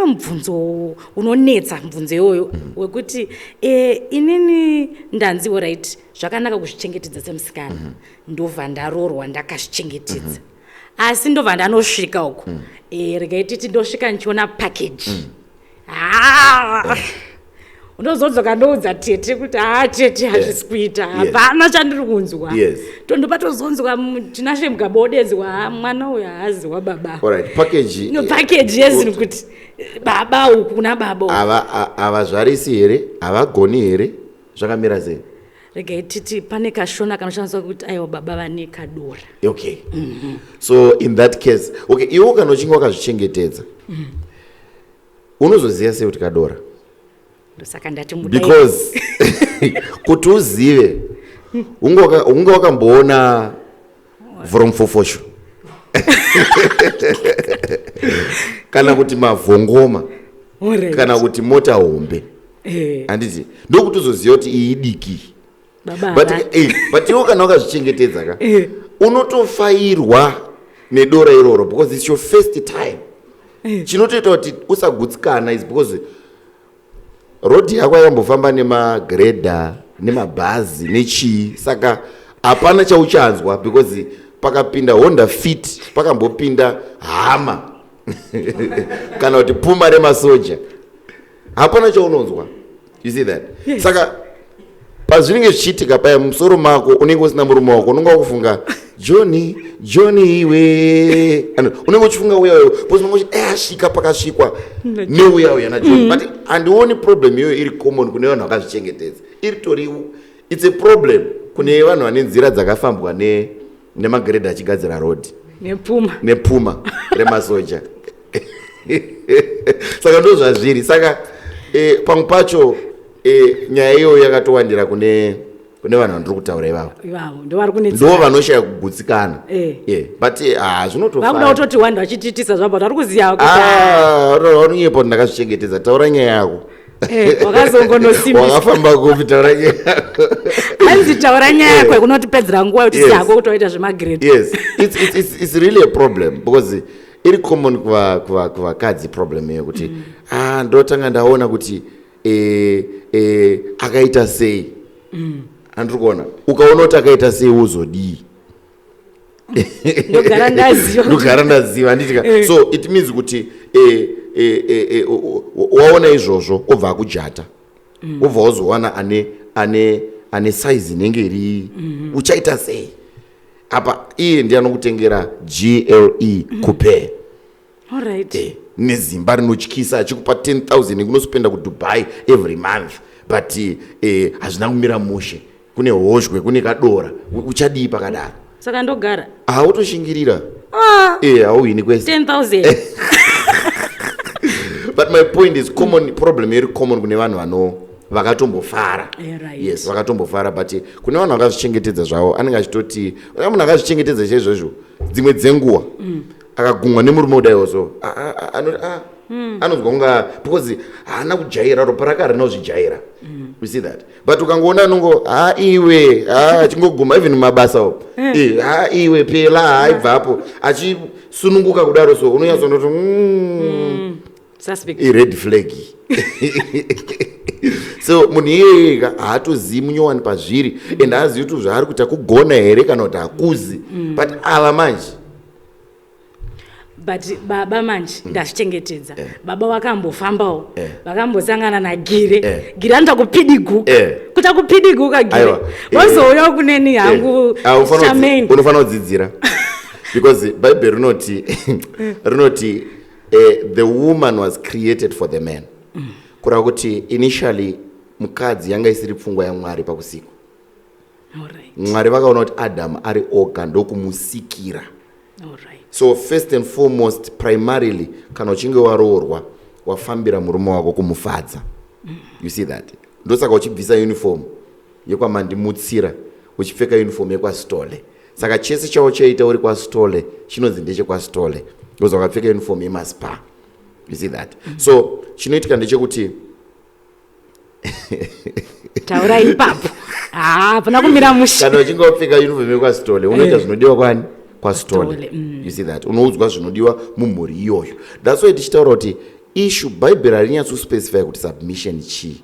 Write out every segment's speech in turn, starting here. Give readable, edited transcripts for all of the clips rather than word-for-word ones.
mumwe mubvunzo unonetsa mubvunzo iyoyo wekuti inini ndanziwo right zvakanaka kuzvichengetedza semusikana ndobva ndarorwa ndakazvichengetedza asi ndobva ndanosvika uko regai titi ndosvika ndichiona package unozodzoka ndoudza tete kuti tete hazvisi kuita hapana chandiri kunzwa tondopatozonzwa tinasve mugaba odenzwa mwana uyu haazi wababa package yezini kuti baba uku kuna baba havazvarisi here havagoni here zvakamira sei regai titi pane kashona kanoshandiswa kuti aiwa baba vane kadora okay so in that case okay iwo kana uchinge wakazvichengetedza unozoziva sei kuti kadora because kuti uzive unge wakamboona vuromufofosho kana kuti mavhongoma kana kuti mota hombe handiti ndokuti uzoziva kuti iyi idiki but iwo kana wakazvichengetedza ka unotofairwa nedora iroro because it's your first time chinotoita kuti usagutsikana is because rodhi yako yakambofamba nemagredha nemabhazi nechii saka hapana chauchanzwa because pakapinda honda fit pakambopinda hama kana kuti puma remasoja hapana chaunonzwa you see that saka pazvinenge zvichiitika paya musoro mako unenge usina murume wako unenge wakufunga Johnny iwe unenge uchifunga uyayo pozi asvika pakasvikwa neuyayo na Johnny but handioni problem iyoyo iri common kune vanhu vakazvichengetedza iri toriwo it's a problem kune vanhu vane nzira dzakafambwa nemagredha achigadzira road nepuma remasoja saka ndo zvazviri saka pamwe pacho nyaya iyoyo yakatowandira kune vanhu vandiri kutaura ivavo ndo vanoshaya kugutsikana but zvinotovakuda kutoti wandu vachititisa zvabo vari kuziva vanonyepo ndakazvichengetedza taura nyaya yako wakazongonosimwakafamba kupi taura nyaya yako hanzi taura nyaya yako kunotipedzera nguva kuti siyako kutoita zvemagrade yes it's really a problem because iri common kuvakadzi problem iyo kuti ndotanga ndaona kuti akaita sei handiri kuona ukaona kuti akaita sei uzodii ndogara ndaziva handitika so it means kuti waona izvozvo obva akujata obva wazowana ane size inenge iri uchaita sei apa iye ndianokutengera GLE coupe nezimba rinotyisa achikupa 10,000 kunosopenda kuDubai every month but hazvina kumira mushe kune hozhwe kune kadora uchadii pakadaro saka ndogara autoshingirira hauhini kwese 10,000 but my point is common problem iri common kune vanhu vakatombofara yes vakatombofara but kune vanhu vakazvichengetedza zvavo anenge achitoti munhu akazvichengetedza chaizvozvo dzimwe dzenguva akagumwa nemurume udaiwoso anonzwa kunga because haana kujaira ropa rake harina kuzvijaira you see that but ukangoona anongo iwe achingoguma even mabasa iwe pela haibvapo achisununguka kudaro so unonyatsonoti red flag so munhu iyeye haatozivi munyowani pazviri and haazivi kuti zvaari kuita kugona here kana kuti hakuzi but ava manje but baba manje ndazvichengetedza baba vakambofambawo vakambosangana nagire gire anoita kupidiguka kuti akupidiguka gire wozouya kuneni hangu chamain unofanira kudzidzira because bible rinoti the woman was created for the man kureva kuti initially mukadzi yanga isiri pfungwa yaMwari pakusiku Mwari vakaona kuti Adam ari oga ndokumusikira so first and foremost primarily kana uchinge waroorwa wafambira murume wako kumufadza you see that ndosaka uchibvisa uniform yekwamandimutsira uchipfeka uniform yekwastole saka chese chavo chaita uri kwastole chinonzi ndechekwastole because wakapfeka uniform yemaspa you see that so chinoitika ndechekuti taura ipapo pana kumira musha kana uchinge wapfeka uniform yekwastole unoita zvinodiwa kwani kwastole you see that unoudzwa zvinodiwa mumhuri iyoyo that's why tichitaura kuti issue bhaibheri harinyatsospecify kuti submission chii,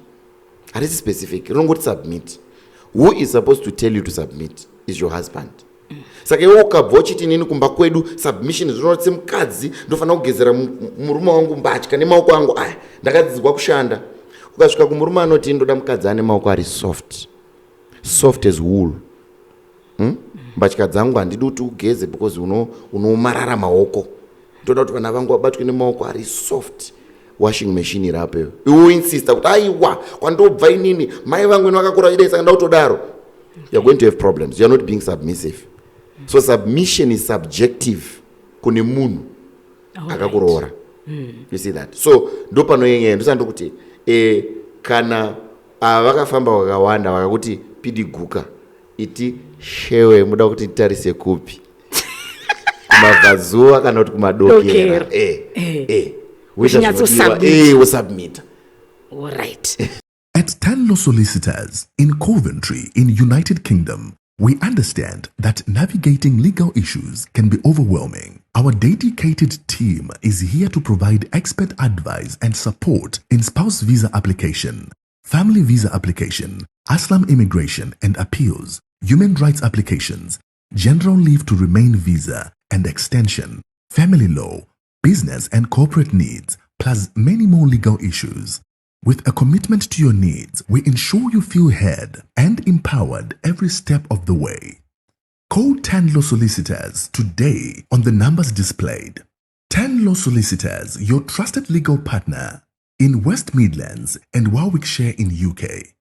harisi specific, rinongoti submit. Who is supposed to tell you to submit is your husband. Saka iwe ukabva uchiti inini kumba kwedu submission zvinoti mukadzi ndofanira kugezera murume wangu mbatya nemaoko angu aya ndakadzidzwa kushanda. Ukasvika kumurume anoti ndoda mukadzi ane maoko ari soft as wool. Mbatya dzangu handidi kuti ugeze because unomarara maoko. Ndoda kuti vana vangu vabatwe nemaoko ari soft. Washing machine irapo iwe insista kuti aiwa kwandobva inini mai vangu ino vakakura chidai saka ndautodaro. You're going to have problems. You're not being submissive. So submission is subjective kune munhu akakuroora. You see that? So ndo panoyenyaya ndosando kuti kana vakafamba vakawanda vakakuti pidiguka iti shewe muda kuti titarise kupi kumabvazuva kana kuti kumadokera submit. All right. At Tanlo Solicitors in Coventry in United Kingdom, we understand that navigating legal issues can be overwhelming. Our dedicated team is here to provide expert advice and support in spouse visa application, family visa application, asylum immigration and appeals, human rights applications, general leave to remain visa and extension, family law, business and corporate needs, plus many more legal issues. With a commitment to your needs, we ensure you feel heard and empowered every step of the way. Call Tanlo Solicitors today on the numbers displayed. Tanlo Solicitors, your trusted legal partner in West Midlands and Warwickshire in UK.